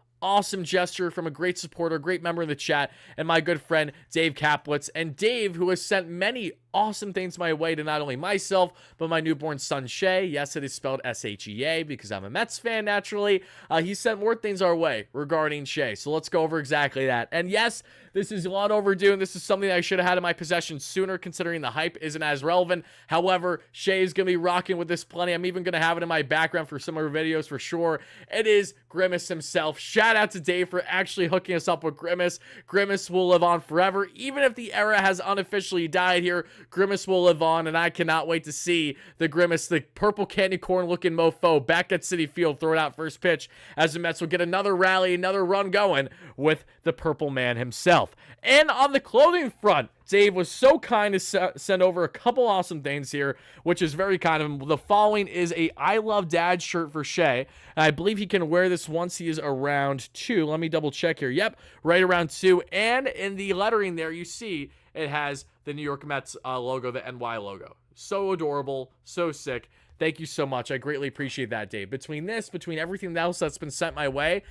gesture from a great supporter, great member in the chat, and my good friend Dave Kaplitz. And Dave, who has sent many awesome things my way to not only myself, but my newborn son, Shea. Yes, it is spelled S-H-E-A because I'm a Mets fan, naturally. He sent more things our way regarding Shea. So let's go over exactly that. And yes, this is a lot overdue, and this is something that I should have had in my possession sooner, considering the hype isn't as relevant. However, Shea is going to be rocking with this plenty. I'm even going to have it in my background for similar videos for sure. It is Grimace himself. Shout out to Dave for actually hooking us up with Grimace. Grimace will live on forever. Even if the era has unofficially died here, Grimace will live on, and I cannot wait to see the Grimace, the purple candy corn looking mofo, back at Citi Field, throw it out first pitch, as the Mets will get another rally, another run going with the purple man himself. And on the clothing front, Dave was so kind to send over a couple awesome things here, which is very kind of him. The following is a I Love Dad shirt for Shea. And I believe he can wear this once he is around 2. Let me double check here. Yep, right around 2. And in the lettering there, you see it has the New York Mets logo, the NY logo. So adorable, so sick. Thank you so much. I greatly appreciate that, Dave. Between everything else that's been sent my way,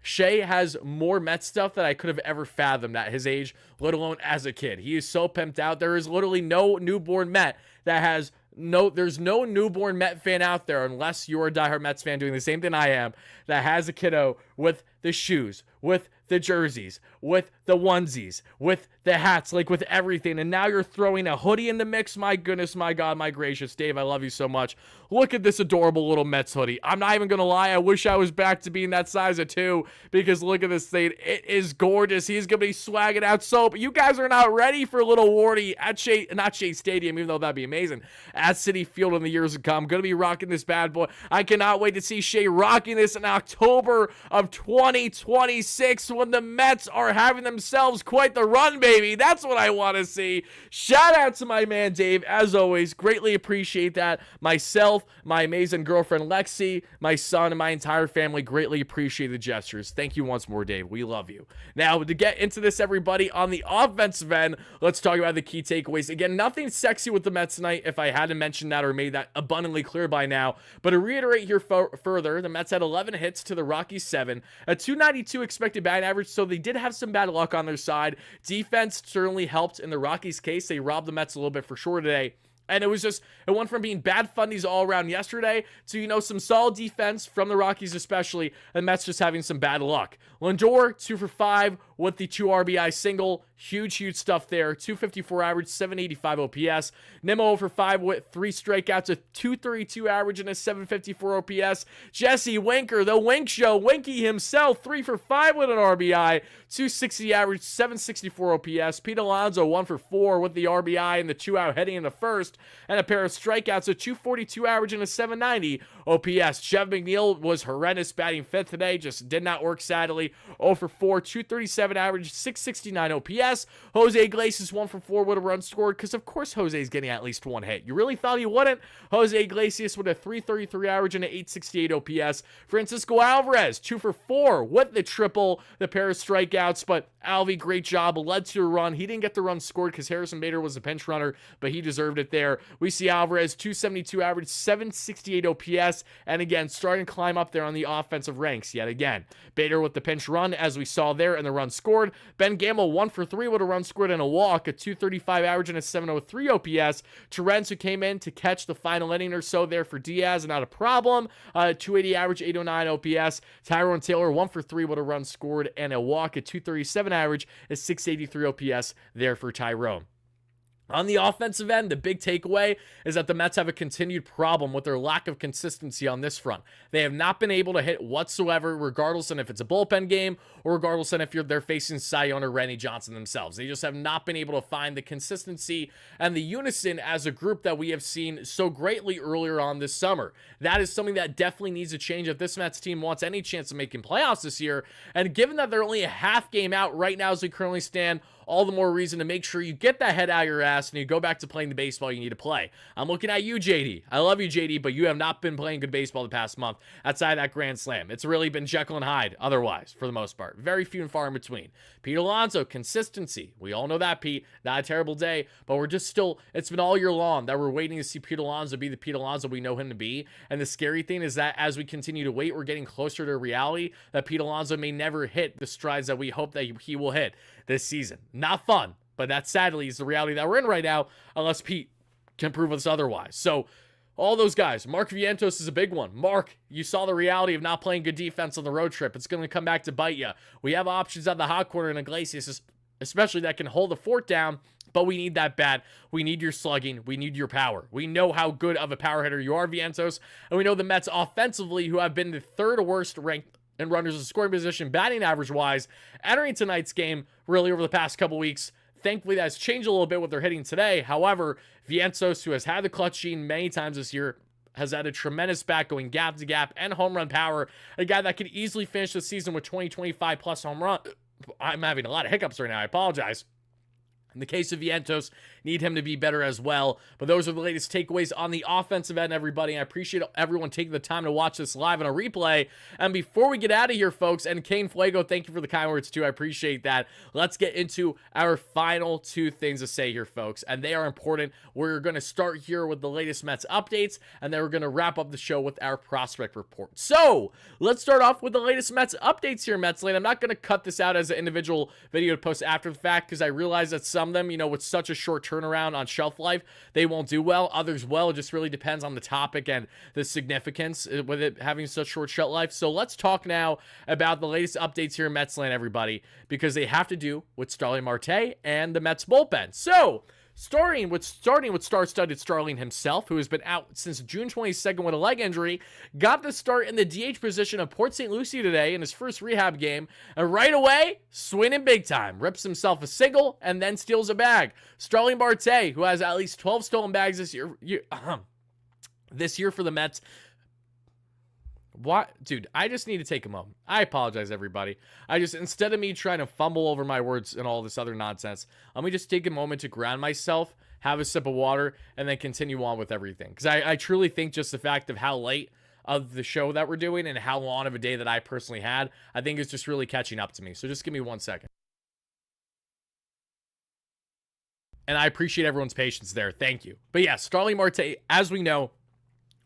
Shea has more Met stuff that I could have ever fathomed at his age, let alone as a kid. He is so pimped out. There is literally no newborn Met that has there's no newborn Met fan out there, unless you're a diehard Mets fan doing the same thing I am, that has a kiddo with the shoes, with the jerseys, with the onesies, with the hats, like with everything. And now you're throwing a hoodie in the mix. My goodness, my God, my gracious. Dave, I love you so much. Look at this adorable little Mets hoodie. I'm not even going to lie. I wish I was back to being that size of 2, because look at this thing. It is gorgeous. He's going to be swagging out so, but you guys are not ready for little Wardy at not Shea Stadium, even though that'd be amazing, at Citi Field in the years to come. Going to be rocking this bad boy. I cannot wait to see Shea rocking this in October of 2026 when the Mets are having themselves quite the run, baby. That's what I want to see. Shout out to my man Dave, as always. Greatly appreciate that. Myself, my amazing girlfriend Lexi, my son, and my entire family greatly appreciate the gestures. Thank you once more, Dave. We love you. Now, to get into this, everybody, on the offensive end, let's talk about the key takeaways. Again, nothing sexy with the Mets tonight, if I hadn't mentioned that or made that abundantly clear by now. But to reiterate here further, the Mets had 11 hits to the Rockies 7, a 292 expected batting average, so they did have some bad luck on their side. Defense certainly helped in the Rockies' case. They robbed the Mets a little bit for sure today. And it went from being bad fundies all around yesterday to, some solid defense from the Rockies especially, and Mets just having some bad luck. Lindor, 2 for 5 with the 2 RBI single. Huge stuff there. 254 average, 785 OPS. Nimmo 0 for 5 with 3 strikeouts, a 232 average, and a 754 OPS. Jesse Winker, the Wink Show, Winky himself, 3 for 5 with an RBI, 260 average, 764 OPS. Pete Alonso, 1 for 4 with the RBI and the 2-out heading in the first, and a pair of strikeouts, a 242 average, and a 790 OPS. Jeff McNeil was horrendous, batting 5th today, just did not work sadly. 0 for 4, 237 average, 669 OPS. Jose Iglesias 1 for 4 with a run scored, because of course Jose's getting at least 1 hit. You really thought he wouldn't? Jose Iglesias with a 333 average and an 868 OPS. Francisco Alvarez 2 for 4 with the triple, the pair of strikeouts, but Alvy, great job, led to a run. He didn't get the run scored because Harrison Bader was a pinch runner, but he deserved it there. We see Alvarez 272 average, 768 OPS, and again starting to climb up there on the offensive ranks yet again. Bader with the pinch run, as we saw there, and the run scored. Ben Gamel 1 for 3 with a run scored and a walk, a 235 average and a 703 OPS. Terrence, who came in to catch the final inning or so there for Diaz, not a problem. 280 average, 809 OPS. Tyrone Taylor 1 for 3 with a run scored and a walk, a 237 average, a 683 OPS there for Tyrone. On the offensive end, the big takeaway is that the Mets have a continued problem with their lack of consistency on this front. They have not been able to hit whatsoever, regardless of if it's a bullpen game or regardless of if they're facing Cy Young or Randy Johnson themselves. They just have not been able to find the consistency and the unison as a group that we have seen so greatly earlier on this summer. That is something that definitely needs to change if this Mets team wants any chance of making playoffs this year. And given that they're only a half game out right now as we currently stand, all the more reason to make sure you get that head out of your ass and you go back to playing the baseball you need to play. I'm looking at you, JD. I love you, JD, but you have not been playing good baseball the past month outside that grand slam. It's really been Jekyll and Hyde otherwise, for the most part. Very few and far in between. Pete Alonso, consistency. We all know that, Pete. Not a terrible day, but we're just still, it's been all year long that we're waiting to see Pete Alonso be the Pete Alonso we know him to be. And the scary thing is that as we continue to wait, we're getting closer to reality that Pete Alonso may never hit the strides that we hope that he will hit this season. Not fun, but that sadly is the reality that we're in right now, unless Pete can prove us otherwise. So all those guys, Mark Vientos is a big one. Mark, you saw the reality of not playing good defense on the road trip. It's going to come back to bite you. We have options at the hot corner in Iglesias, especially that can hold the fort down, but we need that bat. We need your slugging. We need your power. We know how good of a power hitter you are, Vientos, and we know the Mets offensively, who have been the third worst ranked and runners in scoring position, batting average wise, entering tonight's game really over the past couple weeks. Thankfully, that's changed a little bit what they're hitting today. However, Vientos, who has had the clutch gene many times this year, has had a tremendous bat going gap to gap and home run power. A guy that could easily finish the season with 25 plus home run. I'm having a lot of hiccups right now. I apologize. In the case of Vientos, need him to be better as well. But those are the latest takeaways on the offensive end, everybody. I appreciate everyone taking the time to watch this live on a replay. And before we get out of here, folks, and Kane Fuego, thank you for the kind words too. I appreciate that. Let's get into our final two things to say here, folks. And they are important. We're going to start here with the latest Mets updates, and then we're going to wrap up the show with our prospect report. So let's start off with the latest Mets updates here, Mets Lane. I'm not going to cut this out as an individual video to post after the fact because I realize that some of them, with such a short turnaround on shelf life, they won't do well. Others will. It just really depends on the topic and the significance with it having such short shelf life. So let's talk now about the latest updates here in Mets Land, everybody, because they have to do with Starling Marte and the Mets bullpen. So starting with star-studded Starling himself, who has been out since June 22nd with a leg injury, got the start in the DH position of Port St. Lucie today in his first rehab game, and right away, swinging big time, rips himself a single, and then steals a bag. Starling Marte, who has at least 12 stolen bags this year for the Mets. What? Dude, I just need to take a moment. I apologize, everybody. Instead of me trying to fumble over my words and all this other nonsense, let me just take a moment to ground myself, have a sip of water, and then continue on with everything. Because I truly think just the fact of how late of the show that we're doing and how long of a day that I personally had, I think it's just really catching up to me. So just give me 1 second. And I appreciate everyone's patience there. Thank you. But yeah, Starling Marte, as we know,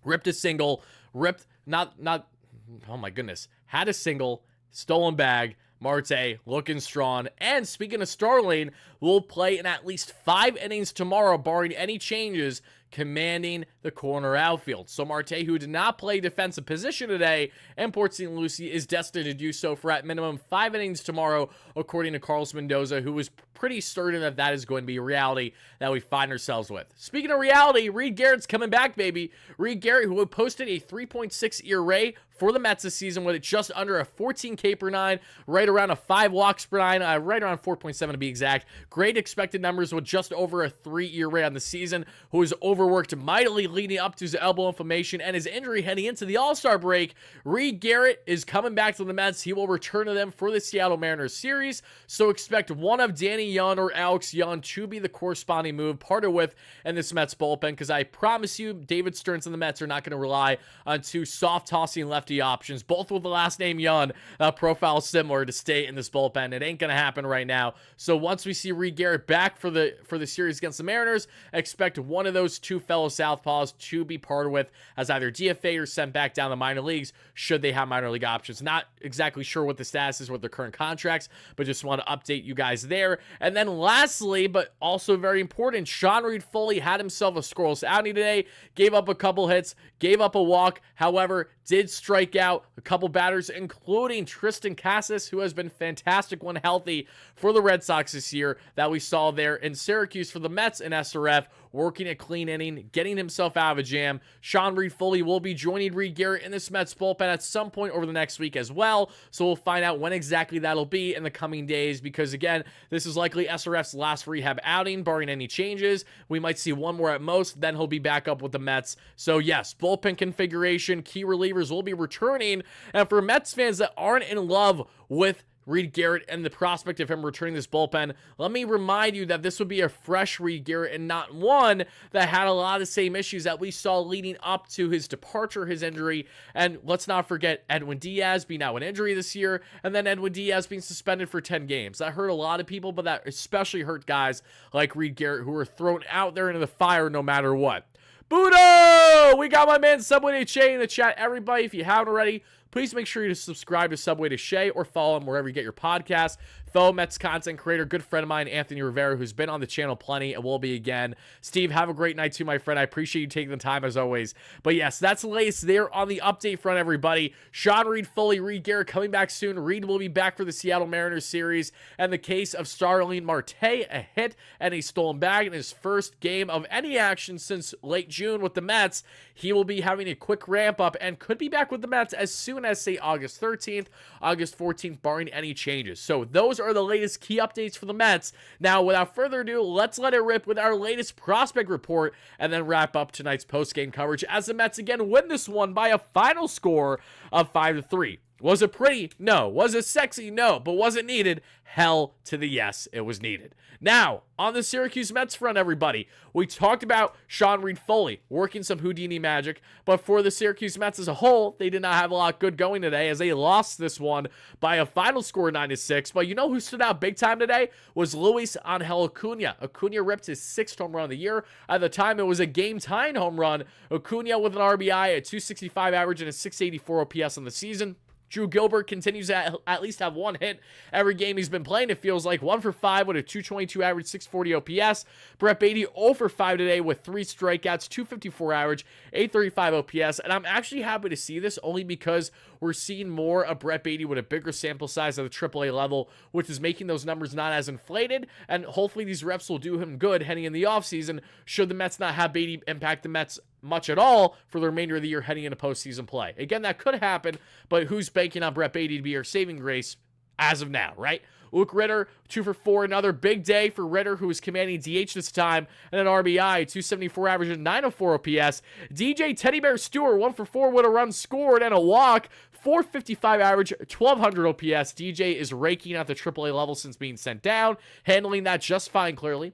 ripped a single, oh my goodness, had a single, stolen bag. Marte looking strong. And speaking of Starling, will play in at least 5 innings tomorrow, barring any changes, commanding the corner outfield. So Marte, who did not play defensive position today in Port St. Lucie, is destined to do so for at minimum 5 innings tomorrow, according to Carlos Mendoza, who was pretty certain that that is going to be a reality that we find ourselves with. Speaking of reality, Reed Garrett's coming back, baby. Reed Garrett, who posted a 3.6 ERA for the Mets this season with it just under a 14 K per 9, right around a 5 walks per 9, right around 4.7 to be exact. Great expected numbers with just over a 3 ERA on the season, who was overworked mightily leading up to his elbow inflammation and his injury heading into the All-Star break. Reed Garrett is coming back to the Mets. He will return to them for the Seattle Mariners series, so expect one of Danny Young or Alex Young to be the corresponding move parted with in this Mets bullpen, because I promise you, David Stearns and the Mets are not going to rely on 2 soft-tossing lefty options, both with the last name Young, profile similar, to stay in this bullpen. It ain't going to happen right now. So once we see Reed Garrett back for the series against the Mariners, expect one of those two fellow Southpaws to be parted with as either DFA or sent back down the minor leagues should they have minor league options. Not exactly sure what the status is with their current contracts, but just want to update you guys there. And then lastly, but also very important, Sean Reed-Foley had himself a scoreless outing today, gave up a couple hits, gave up a walk, however, did strike out a couple batters, including Tristan Casas, who has been fantastic when healthy for the Red Sox this year, that we saw there in Syracuse for the Mets and SRF, working a clean inning, getting himself out of a jam. Sean Reed-Foley will be joining Reed Garrett in this Mets bullpen at some point over the next week as well, so we'll find out when exactly that'll be in the coming days, because again, this is likely SRF's last rehab outing, barring any changes. We might see one more at most, then he'll be back up with the Mets. So yes, bullpen configuration, key relievers will be returning, and for Mets fans that aren't in love with Reed Garrett and the prospect of him returning this bullpen, let me remind you that this would be a fresh Reed Garrett and not one that had a lot of the same issues that we saw leading up to his departure, his injury. And let's not forget Edwin Diaz being out with injury this year, and then Edwin Diaz being suspended for 10 games. That hurt a lot of people, but that especially hurt guys like Reed Garrett who were thrown out there into the fire no matter what. Budo! We got my man Subway to Shay in the chat. Everybody, if you haven't already, please make sure you subscribe to Subway to Shay or follow him wherever you get your podcasts. Fellow Mets content creator, good friend of mine, Anthony Rivera, who's been on the channel plenty and will be again. Steve, have a great night too, my friend. I appreciate you taking the time as always. But yes, that's the latest there on the update front, everybody. Sean Reed-Foley, Reed Garrett coming back soon. Reed will be back for the Seattle Mariners series. And the case of Starling Marte, a hit and a stolen bag in his first game of any action since late June with the Mets. He will be having a quick ramp up and could be back with the Mets as soon as, say, August 13th, August 14th, barring any changes. So those are the latest key updates for the Mets. Now, without further ado, let's let it rip with our latest prospect report and then wrap up tonight's post-game coverage as the Mets again win this one by a final score of 5-3. Was it pretty? No. Was it sexy? No. But was it needed? Hell to the yes, it was needed. Now, on the Syracuse Mets front, everybody, we talked about Sean Reed-Foley working some Houdini magic, but for the Syracuse Mets as a whole, they did not have a lot good going today as they lost this one by a final score of 9-6. But you know who stood out big time today? Was Luis Angel Acuna. Acuna ripped his 6th home run of the year. At the time, it was a game-tying home run. Acuna with an RBI, a .265 average, and a .684 OPS on the season. Drew Gilbert continues to at least have one hit every game he's been playing. It feels like 1 for 5 with a .222 average, .640 OPS. Brett Baty 0 for 5 today with 3 strikeouts, .254 average, .835 OPS. And I'm actually happy to see this only because we're seeing more of Brett Baty with a bigger sample size at the AAA level, which is making those numbers not as inflated. And hopefully these reps will do him good heading in the offseason should the Mets not have Baty impact the Mets much at all for the remainder of the year heading into postseason play. Again, that could happen, but who's banking on Brett Baty to be our saving grace as of now, right? Luke Ritter, 2 for 4, another big day for Ritter, who is commanding DH this time, and an RBI, .274 average and .904 OPS. DJ Teddy Bear Stewart, 1 for 4 with a run scored and a walk, .455 average, .1200 OPS. DJ is raking at the AAA level since being sent down, handling that just fine, clearly.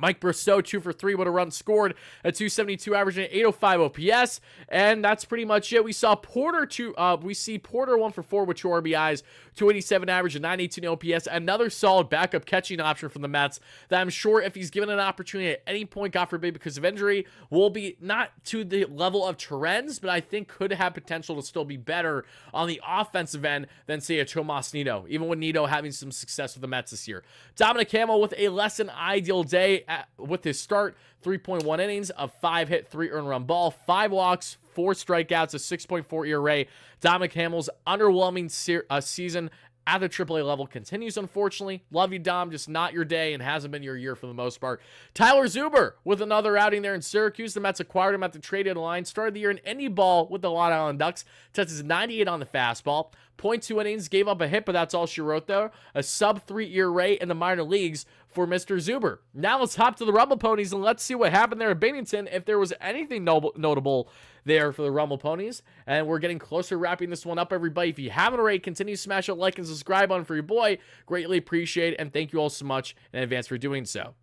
Mike Bristow, 2 for 3 with a run scored, a .272 average and an .805 OPS, and that's pretty much it. We saw Porter 1 for 4 with 2 RBIs, .287 average and .918 OPS. Another solid backup catching option from the Mets that I'm sure if he's given an opportunity at any point, God forbid, because of injury, will be not to the level of Terens, but I think could have potential to still be better on the offensive end than, say, a Tomas Nido, even with Nido having some success with the Mets this year. Dominic Hamill with a less than ideal day with his start, 3.1 innings of 5 hit, 3 earned run ball, 5 walks, 4 strikeouts, a 6.4 ERA. Dominic Hamill's underwhelming season at the AAA level continues, unfortunately. Love you, Dom, just not your day and hasn't been your year for the most part. Tyler Zuber with another outing there in Syracuse. The Mets acquired him at the trade deadline. Started the year in Indy ball with the Long Island Ducks. Touches 98 on the fastball. .2 innings, gave up a hit, but that's all she wrote there. A sub-3 ERA in the minor leagues for Mr. Zuber. Now let's hop to the Rumble Ponies and let's see what happened there at Bennington, if there was anything notable there for the Rumble Ponies. And we're getting closer to wrapping this one up, everybody. If you haven't already, continue to smash that like and subscribe button for your boy. Greatly appreciate it, and thank you all so much in advance for doing so.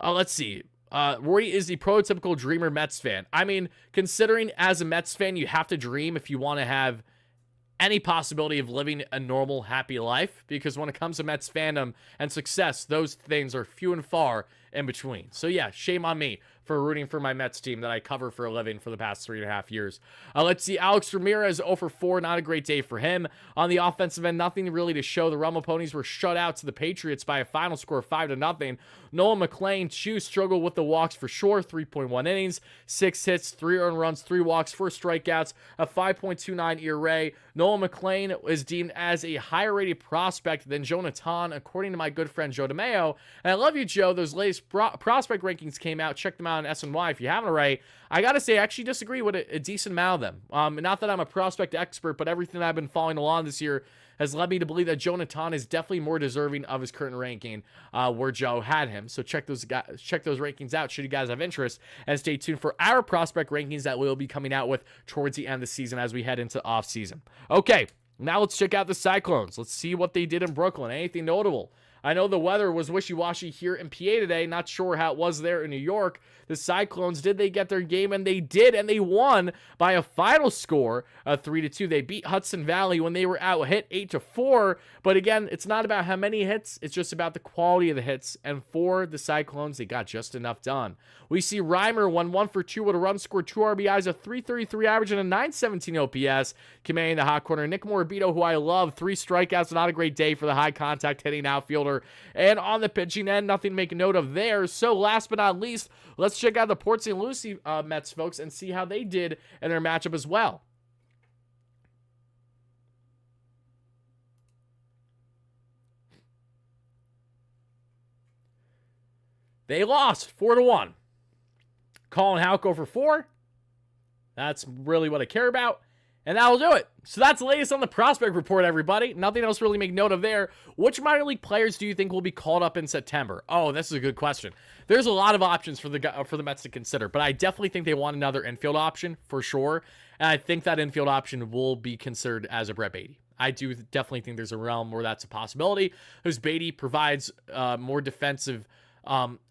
Let's see. Rory is the prototypical dreamer Mets fan. I mean, considering as a Mets fan, you have to dream if you want to have any possibility of living a normal, happy life, because when it comes to Mets fandom and success, those things are few and far in between. So yeah, shame on me. for rooting for my Mets team that I cover for a living for the past 3.5 years. Let's see. Alex Ramirez, 0 for 4. Not a great day for him. On the offensive end, nothing really to show. The Realm Ponies were shut out to the Patriots by a final score of 5-0. Nolan McLean, struggled with the walks for sure. 3.1 innings, 6 hits, 3 earned runs, 3 walks, 4 strikeouts, a 5.29 ERA. Nolan McLean is deemed as a higher rated prospect than Jonathan, according to my good friend Joe DeMeo. And I love you, Joe. Those latest prospect rankings came out. Check them out on SNY if you haven't already. I gotta say, I actually disagree with a decent amount of them. Not that I'm a prospect expert, but everything that I've been following along this year has led me to believe that Jonathan is definitely more deserving of his current ranking where Joe had him. So check those rankings out should you guys have interest, and stay tuned for our prospect rankings that we'll be coming out with towards the end of the season as we head into off season. Okay, now let's check out the Cyclones. Let's see what they did in Brooklyn. Anything notable? I know the weather was wishy-washy here in PA today. Not sure how it was there in New York. The Cyclones, did they get their game? And they did, and they won by a final score of 3-2. They beat Hudson Valley when they were out hit 8-4. But again, it's not about how many hits. It's just about the quality of the hits. And for the Cyclones, they got just enough done. We see Reimer won 1 for 2 with a run, scored 2 RBIs, a 3.33 average, and a 9.17 OPS. Commanding the hot corner, Nick Morabito, who I love, 3 strikeouts. Not a great day for the high contact hitting outfielder. And on the pitching end, nothing to make a note of there. So last but not least, let's check out the Port St. Lucie Mets, folks, and see how they did in their matchup as well. They lost 4-1. Colin Houck over 4. That's really what I care about. And that'll do it. So that's the latest on the prospect report, everybody. Nothing else really make note of there. Which minor league players do you think will be called up in September? Oh, this is a good question. There's a lot of options for the Mets to consider, but I definitely think they want another infield option for sure. And I think that infield option will be considered as a Brett Beatty. I do definitely think there's a realm where that's a possibility, because Beatty provides more defensive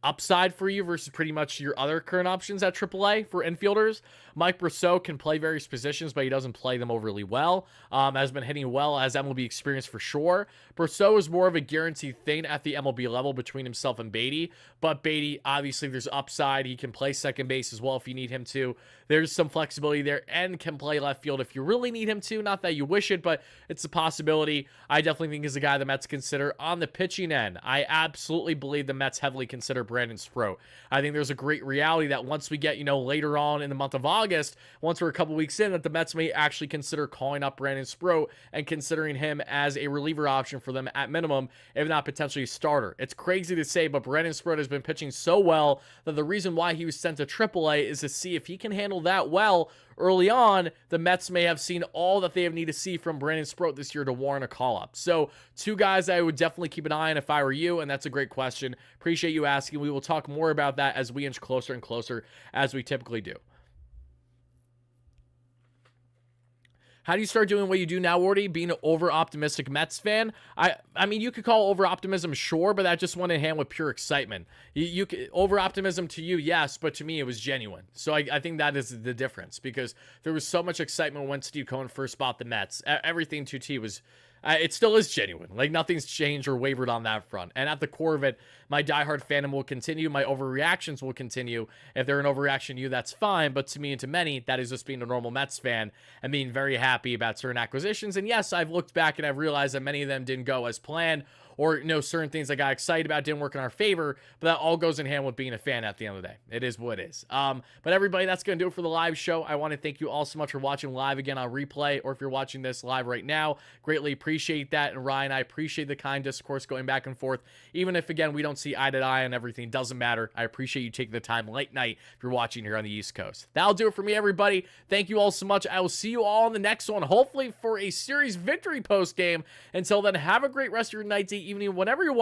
upside for you versus pretty much your other current options at AAA for infielders. Mike Brosseau can play various positions, but he doesn't play them overly well. Has been hitting well as MLB experience for sure. Brosseau is more of a guaranteed thing at the MLB level between himself and Beatty, but Beatty, obviously there's upside. He can play second base as well if you need him to. There's some flexibility there, and can play left field if you really need him to. Not that you wish it, but it's a possibility. I definitely think he's a guy the Mets consider. On the pitching end, I absolutely believe the Mets heavily consider Brandon Sproat. I think there's a great reality that once we get, later on in the month of August, once we're a couple weeks in, that the Mets may actually consider calling up Brandon Sproat and considering him as a reliever option for them at minimum, if not potentially a starter. It's crazy to say, but Brandon Sproat has been pitching so well that the reason why he was sent to AAA is to see if he can handle that well early on. The Mets may have seen all that they have need to see from Brandon Sproat this year to warrant a call-up. So 2 guys I would definitely keep an eye on if I were you, and that's a great question. Appreciate you asking. We will talk more about that as we inch closer and closer, as we typically do. How do you start doing what you do now, Wardy? Being an over-optimistic Mets fan? I mean, you could call over-optimism, sure, but that just went in hand with pure excitement. You could, over-optimism to you, yes, but to me, it was genuine. So I think that is the difference, because there was so much excitement when Steve Cohen first bought the Mets. Everything to T was... it still is genuine. Like, nothing's changed or wavered on that front. And at the core of it, my diehard fandom will continue. My overreactions will continue. If they're an overreaction to you, that's fine. But to me and to many, that is just being a normal Mets fan and being very happy about certain acquisitions. And yes, I've looked back and I've realized that many of them didn't go as planned, or certain things I got excited about didn't work in our favor, but that all goes in hand with being a fan at the end of the day. It is what it is. But everybody, that's going to do it for the live show. I want to thank you all so much for watching live again on replay, or if you're watching this live right now, greatly appreciate that. And Ryan, I appreciate the kind discourse going back and forth. Even if, again, we don't see eye to eye on everything, doesn't matter. I appreciate you taking the time late night if you're watching here on the East Coast. That'll do it for me, everybody. Thank you all so much. I will see you all in the next one, hopefully for a series victory post game. Until then, have a great rest of your night, day, evening, whenever you're watching.